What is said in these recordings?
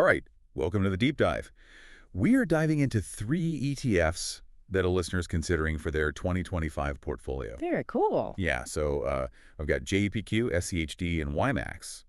All right, welcome to the deep dive. We are diving into 3 ETFs that a listener is considering for their 2025 portfolio. Very cool. Yeah, so I've got JEPQ, SCHD, and YMAX.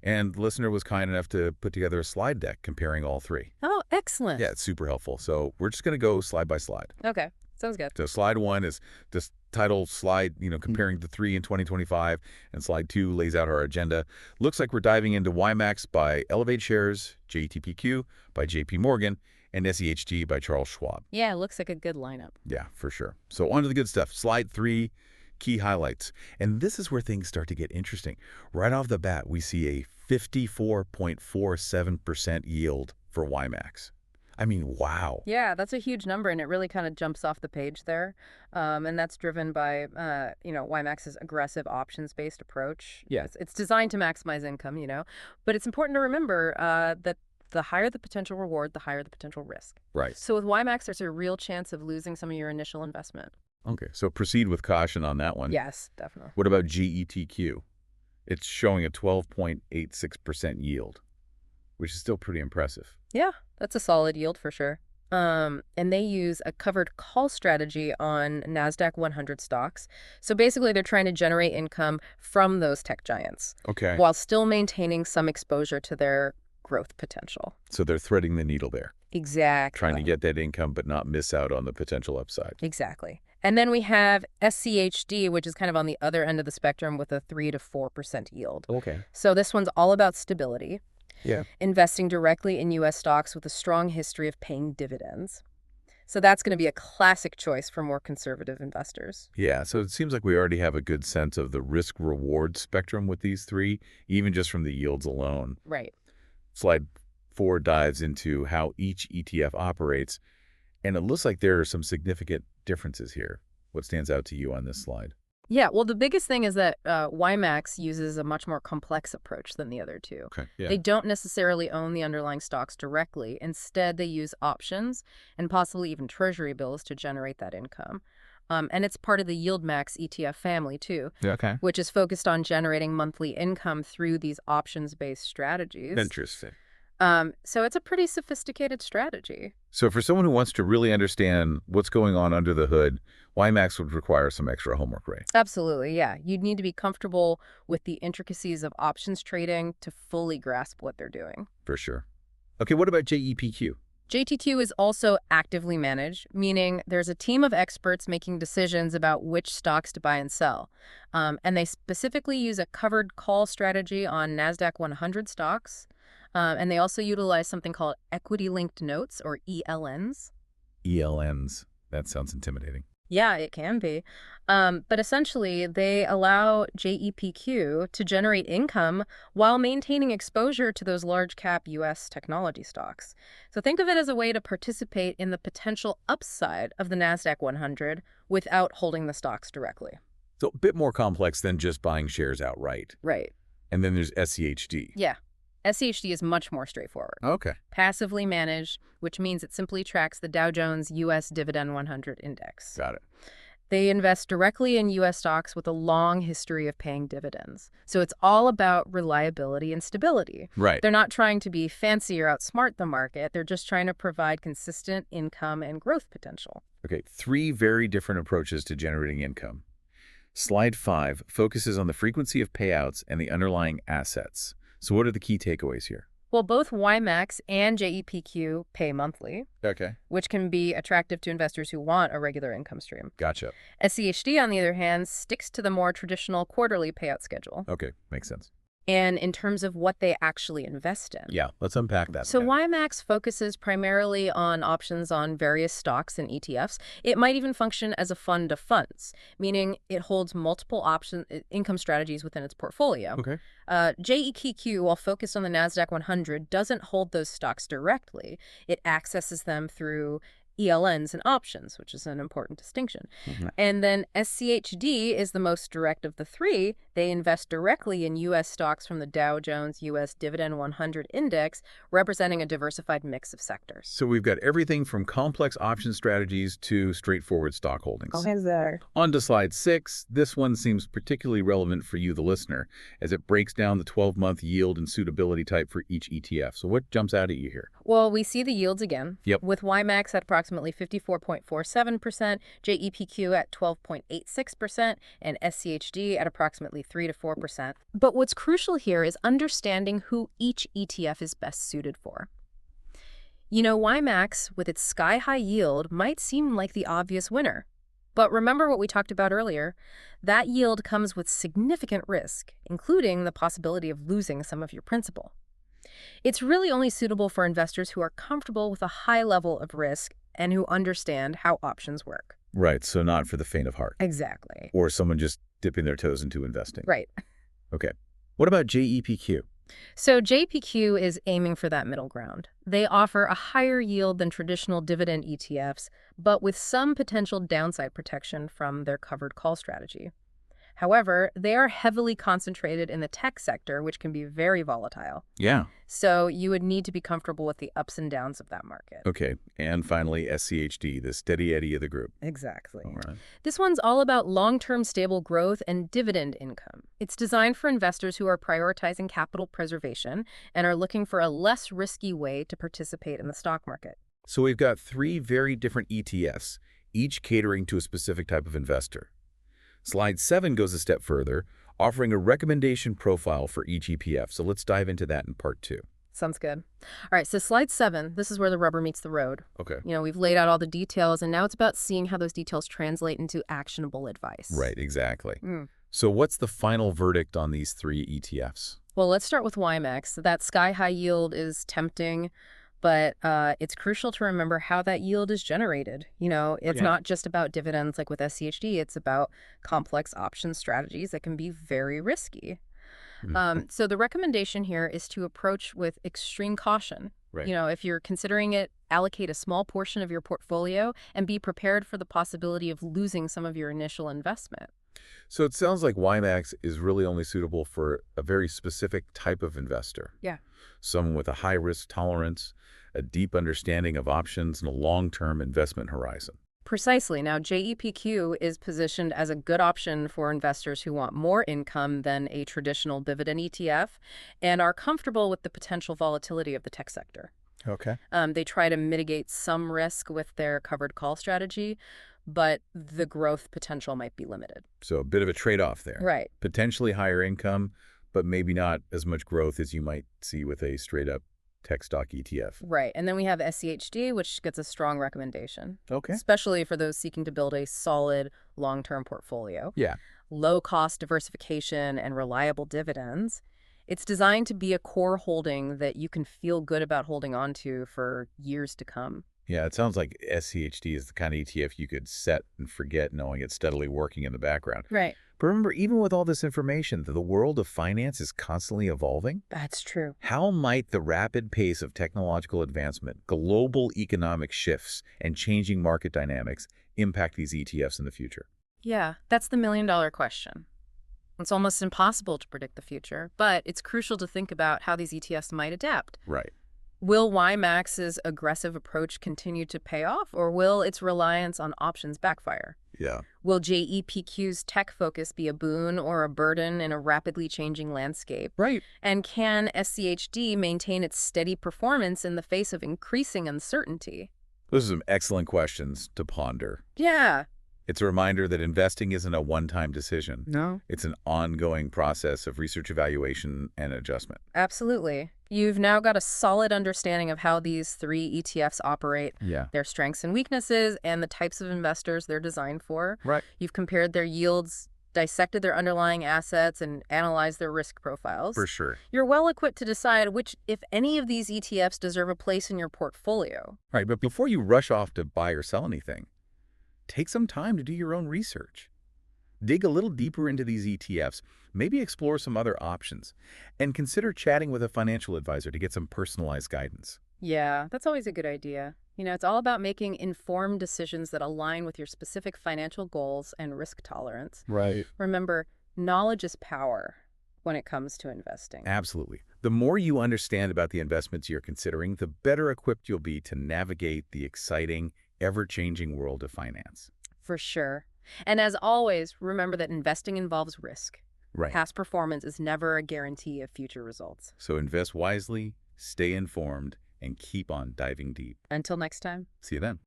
And the listener was kind enough to put together a slide deck comparing all 3. Oh, excellent. Yeah, it's super helpful. So we're just going to go slide by slide. Okay, sounds good. So slide 1 is this title slide, comparing the 3 in 2025, and slide 2 lays out our agenda. Looks like we're diving into YMAX by Elevate Shares, JEPQ by JP Morgan, and SCHD by Charles Schwab. Yeah, it looks like a good lineup. Yeah, for sure. So on to the good stuff. Slide 3, key highlights. And this is where things start to get interesting. Right off the bat, we see a 54.47% yield for YMAX. I mean, wow. Yeah, that's a huge number, and it really kind of jumps off the page there. And that's driven by, YMAX's aggressive options-based approach. Yeah. It's designed to maximize income, But it's important to remember that the higher the potential reward, the higher the potential risk. Right. So with YMAX, there's a real chance of losing some of your initial investment. Okay, so proceed with caution on that one. Yes, definitely. What about GETQ? It's showing a 12.86% yield, which is still pretty impressive. Yeah, that's a solid yield for sure. And they use a covered call strategy on Nasdaq 100 stocks. So basically, they're trying to generate income from those tech giants Okay. while still maintaining some exposure to their growth potential. So they're threading the needle there, Exactly. trying to get that income but not miss out on the potential upside. Exactly. And then we have SCHD, which is kind of on the other end of the spectrum with a 3 to 4% yield. Okay. So this one's all about stability. Yeah. Investing directly in U.S. stocks with a strong history of paying dividends. So that's going to be a classic choice for more conservative investors. Yeah, so it seems like we already have a good sense of the risk-reward spectrum with these 3, even just from the yields alone. Right. Slide 4 dives into how each ETF operates, and it looks like there are some significant differences here. What stands out to you on this slide? Yeah, well, the biggest thing is that YMAX uses a much more complex approach than the other 2. Okay, yeah. They don't necessarily own the underlying stocks directly. Instead, they use options and possibly even treasury bills to generate that income. And it's part of the YieldMax ETF family, too, Okay. which is focused on generating monthly income through these options-based strategies. Interesting. So it's a pretty sophisticated strategy. So for someone who wants to really understand what's going on under the hood, YMAX would require some extra homework, right? Absolutely, yeah. You'd need to be comfortable with the intricacies of options trading to fully grasp what they're doing. For sure. Okay, what about JEPQ? JTQ is also actively managed, meaning there's a team of experts making decisions about which stocks to buy and sell. And they specifically use a covered call strategy on Nasdaq 100 stocks. And they also utilize something called equity-linked notes, or ELNs. ELNs. That sounds intimidating. Yeah, it can be. But essentially, they allow JEPQ to generate income while maintaining exposure to those large-cap U.S. technology stocks. So think of it as a way to participate in the potential upside of the Nasdaq 100 without holding the stocks directly. So a bit more complex than just buying shares outright. Right. And then there's SCHD. Yeah. SCHD is much more straightforward. Okay. Passively managed, which means it simply tracks the Dow Jones U.S. Dividend 100 Index. Got it. They invest directly in U.S. stocks with a long history of paying dividends. So it's all about reliability and stability. Right. They're not trying to be fancy or outsmart the market. They're just trying to provide consistent income and growth potential. Okay, 3 very different approaches to generating income. Slide 5 focuses on the frequency of payouts and the underlying assets. So what are the key takeaways here? Well, both YMAX and JEPQ pay monthly, Okay. which can be attractive to investors who want a regular income stream. Gotcha. SCHD, on the other hand, sticks to the more traditional quarterly payout schedule. Okay, makes sense. And in terms of what they actually invest in. Yeah, let's unpack that. So again. YMAX focuses primarily on options on various stocks and ETFs. It might even function as a fund of funds, meaning it holds multiple income strategies within its portfolio. Okay. JEPQ, while focused on the Nasdaq 100, doesn't hold those stocks directly. It accesses them through ELNs and options, which is an important distinction. Mhm. And then SCHD is the most direct of the three. They invest directly in U.S. stocks from the Dow Jones U.S. Dividend 100 Index, representing a diversified mix of sectors. So we've got everything from complex option strategies to straightforward stock holdings. There. On to slide 6. This one seems particularly relevant for you, the listener, as it breaks down the 12-month yield and suitability type for each ETF. So what jumps out at you here? Well, we see the yields again. Yep. With YMAX at approximately 54.47%, JEPQ at 12.86%, and SCHD at approximately 3 to 4%. But what's crucial here is understanding who each ETF is best suited for. You know, YMAX, with its sky-high yield, might seem like the obvious winner. But remember what we talked about earlier. That yield comes with significant risk, including the possibility of losing some of your principal. It's really only suitable for investors who are comfortable with a high level of risk and who understand how options work. Right, so not for the faint of heart. Exactly. Or someone just dipping their toes into investing. Right. Okay. What about JEPQ? So JPQ is aiming for that middle ground. They offer a higher yield than traditional dividend ETFs, but with some potential downside protection from their covered call strategy. However, they are heavily concentrated in the tech sector, which can be very volatile. Yeah. So you would need to be comfortable with the ups and downs of that market. Okay. And finally, SCHD, the steady Eddie of the group. Exactly. All right. This one's all about long-term stable growth and dividend income. It's designed for investors who are prioritizing capital preservation and are looking for a less risky way to participate in the stock market. So we've got 3 very different ETFs, each catering to a specific type of investor. Slide 7 goes a step further, offering a recommendation profile for each ETF. So let's dive into that in part 2. Sounds good. All right, so slide 7, this is where the rubber meets the road. Okay. You know, we've laid out all the details, and now it's about seeing how those details translate into actionable advice. Right, exactly. Mm. So what's the final verdict on these 3 ETFs? Well, let's start with YMAX. That sky-high yield is tempting, but it's crucial to remember how that yield is generated. You know, it's not just about dividends like with SCHD. It's about complex option strategies that can be very risky. So the recommendation here is to approach with extreme caution. Right. You know, if you're considering it, allocate a small portion of your portfolio and be prepared for the possibility of losing some of your initial investment. So it sounds like YMAX is really only suitable for a very specific type of investor. Yeah. Someone with a high risk tolerance, a deep understanding of options, and a long-term investment horizon. Precisely. Now, JEPQ is positioned as a good option for investors who want more income than a traditional dividend ETF and are comfortable with the potential volatility of the tech sector. Okay. They try to mitigate some risk with their covered call strategy, but the growth potential might be limited. So a bit of a trade-off there. Right. Potentially higher income, but maybe not as much growth as you might see with a straight-up tech stock ETF. Right. And then we have SCHD, which gets a strong recommendation. Okay. Especially for those seeking to build a solid long-term portfolio. Yeah. Low-cost diversification and reliable dividends. It's designed to be a core holding that you can feel good about holding on to for years to come. Yeah, it sounds like SCHD is the kind of ETF you could set and forget knowing it's steadily working in the background. Right. But remember, even with all this information, the world of finance is constantly evolving. That's true. How might the rapid pace of technological advancement, global economic shifts, and changing market dynamics impact these ETFs in the future? Yeah, that's the million-dollar question. It's almost impossible to predict the future, but it's crucial to think about how these ETFs might adapt. Right. Will YMAX's aggressive approach continue to pay off, or will its reliance on options backfire? Yeah. Will JEPQ's tech focus be a boon or a burden in a rapidly changing landscape? Right. And can SCHD maintain its steady performance in the face of increasing uncertainty? Those are some excellent questions to ponder. Yeah. It's a reminder that investing isn't a one-time decision. No. It's an ongoing process of research evaluation and adjustment. Absolutely. You've now got a solid understanding of how these 3 ETFs operate, Yeah. their strengths and weaknesses, and the types of investors they're designed for. Right. You've compared their yields, dissected their underlying assets, and analyzed their risk profiles. For sure. You're well equipped to decide which, if any, of these ETFs deserve a place in your portfolio. Right, but before you rush off to buy or sell anything, take some time to do your own research. Dig a little deeper into these ETFs, maybe explore some other options, and consider chatting with a financial advisor to get some personalized guidance. Yeah, that's always a good idea. It's all about making informed decisions that align with your specific financial goals and risk tolerance. Right. Remember, knowledge is power when it comes to investing. Absolutely. The more you understand about the investments you're considering, the better equipped you'll be to navigate the exciting, ever-changing world of finance. For sure. And as always, remember that investing involves risk. Right. Past performance is never a guarantee of future results. So invest wisely, stay informed, and keep on diving deep. Until next time. See you then.